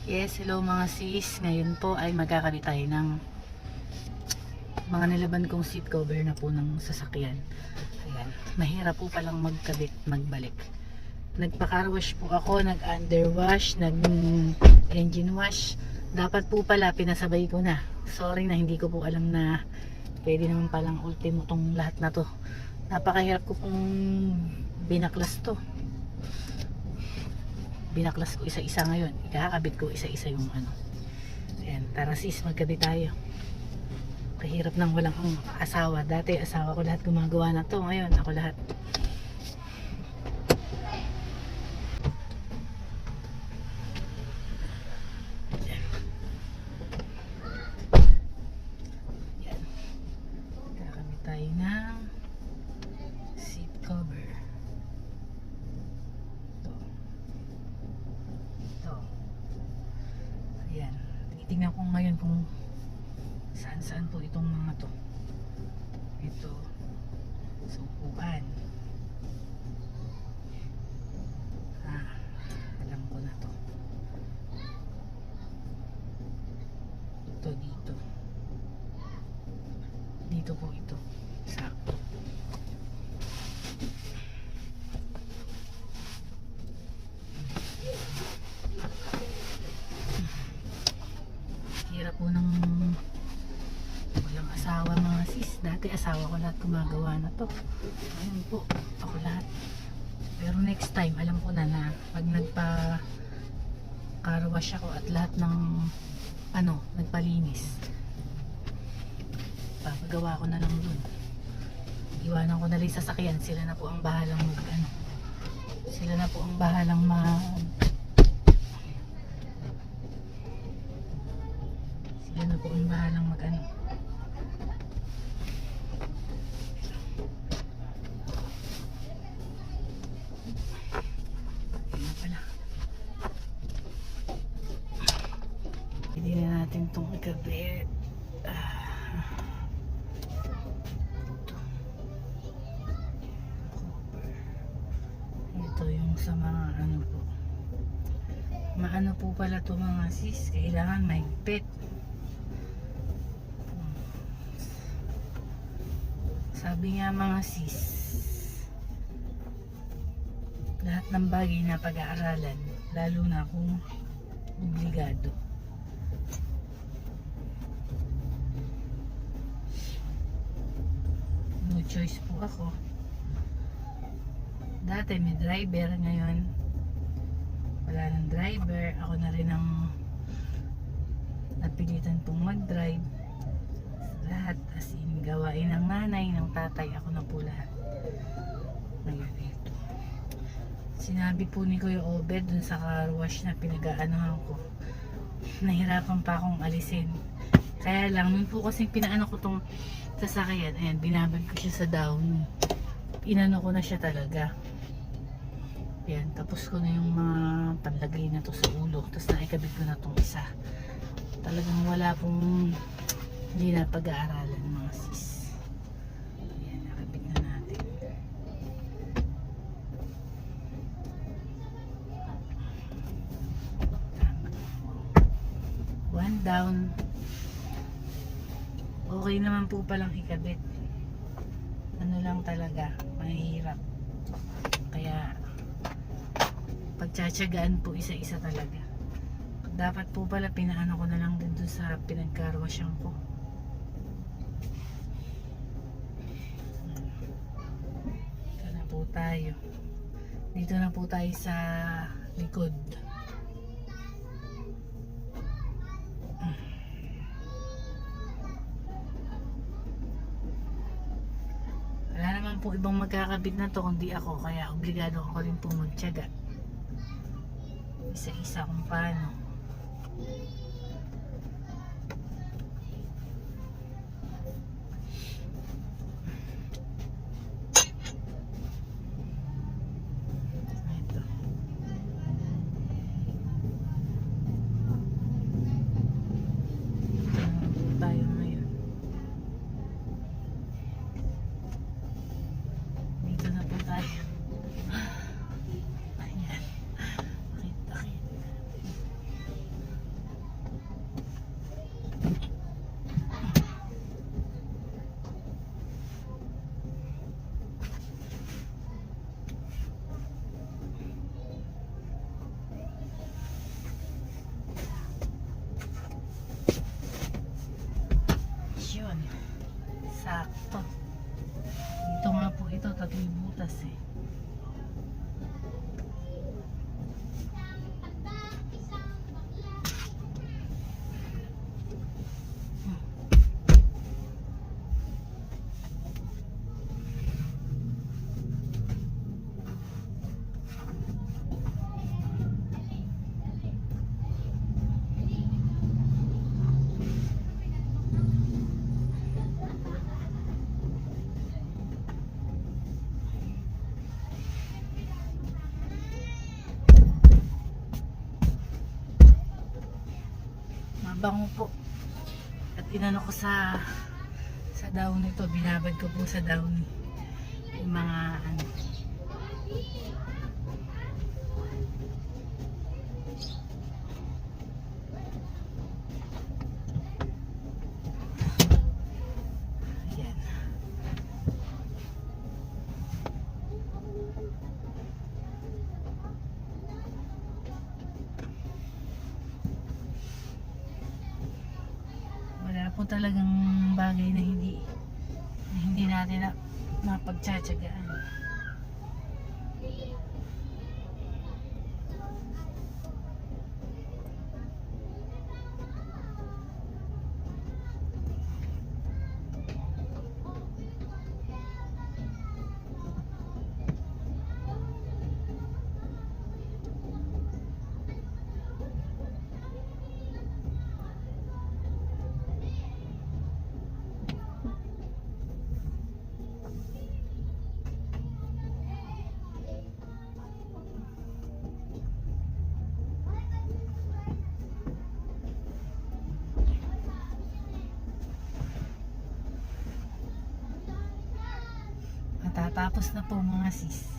Yes, hello mga sis. Ngayon po ay magkakabit tayo ng mga nilaban kong seat cover na po ng sasakyan. Ayan. Mahirap po palang magkabit, magbalik. Nagpa-car wash po ako, nag-underwash, nag-engine wash. Dapat po pala pinasabay ko na. Sorry na hindi ko po alam na pwede naman palang ultimo tong lahat na to. Napakahirap ko pong binaklas to. Binaklas ko isa-isa ngayon. Ikakabit ko isa-isa yung ano. Ayan, tara sis, magkabit tayo. Kahirap nang walang asawa. Dati asawa ko lahat gumagawa na to. Ngayon ako lahat. Ayan. Ayan. Kakabit tayo ng seat cover. Ayan, titingnan ko ngayon kung saan po itong mga to. Ito sa upuan. Alam ko na to. Ito dito. Dito po ito. Sakto. Hirap po ng walang asawa mga sis. Dati asawa ko lahat gumagawa na to. Ayun po, ako lahat. Pero next time alam ko na na pag car wash ako at lahat ng nagpalinis, papagawa ko na lang dun. Iwanan ko na lang sa sasakyan. Sila na po ang bahalang sila na po ang bahalang sila na po ang bahalang Ayun pala. Hindi na natin itong ikabit. Ito yung sa mga po. Maano po pala to mga sis. Kailangan mahigpit. Sabi nga mga sis, lahat ng bagay na pag-aaralan, lalo na kung obligado. No choice po ako. Dati may driver, ngayon wala ng driver. Ako na rin ang napilitan pong mag-drive. Lahat as in gawain ng nanay, ng tatay, ako na po lahat. Ngayon ito. Sinabi po ni Kuya Obed dun sa car wash na pinag-aanohan ko, nahirapan pa akong alisin. Kaya lang, nun po kasi pinaano ko tong sasakyan, ayan, binabad ko siya sa down. Inano ko na siya talaga. Ayan, tapos ko na yung mga panlagay na to sa ulo. Tapos naikabit ko na tong isa. Talagang wala pong hindi na pag-aaralan mga sis. Ayan, nakabit na natin. One down. Okay naman po palang ikabit. Ano lang talaga, mahirap. Kaya pagtsatsagaan po isa-isa talaga. Dapat po pala pinaano ko na lang din doon sa pinagkarwasyan ko. Dito na po tayo. Dito na po tayo sa likod. Wala naman po ibang magkakabit na to kundi ako. Kaya obligado ako rin po magtyaga. Isa-isa kung paano. Ito. Tayo ngayon. Dito na po tayo. Ayan. Mabango po. At inano ko sa daon nito, binabad ko po sa daon yung mga ano. Ayan. Wala po talagang bagay na hindi natin na mapagtsatsagaan. Matatapos na po mga sis.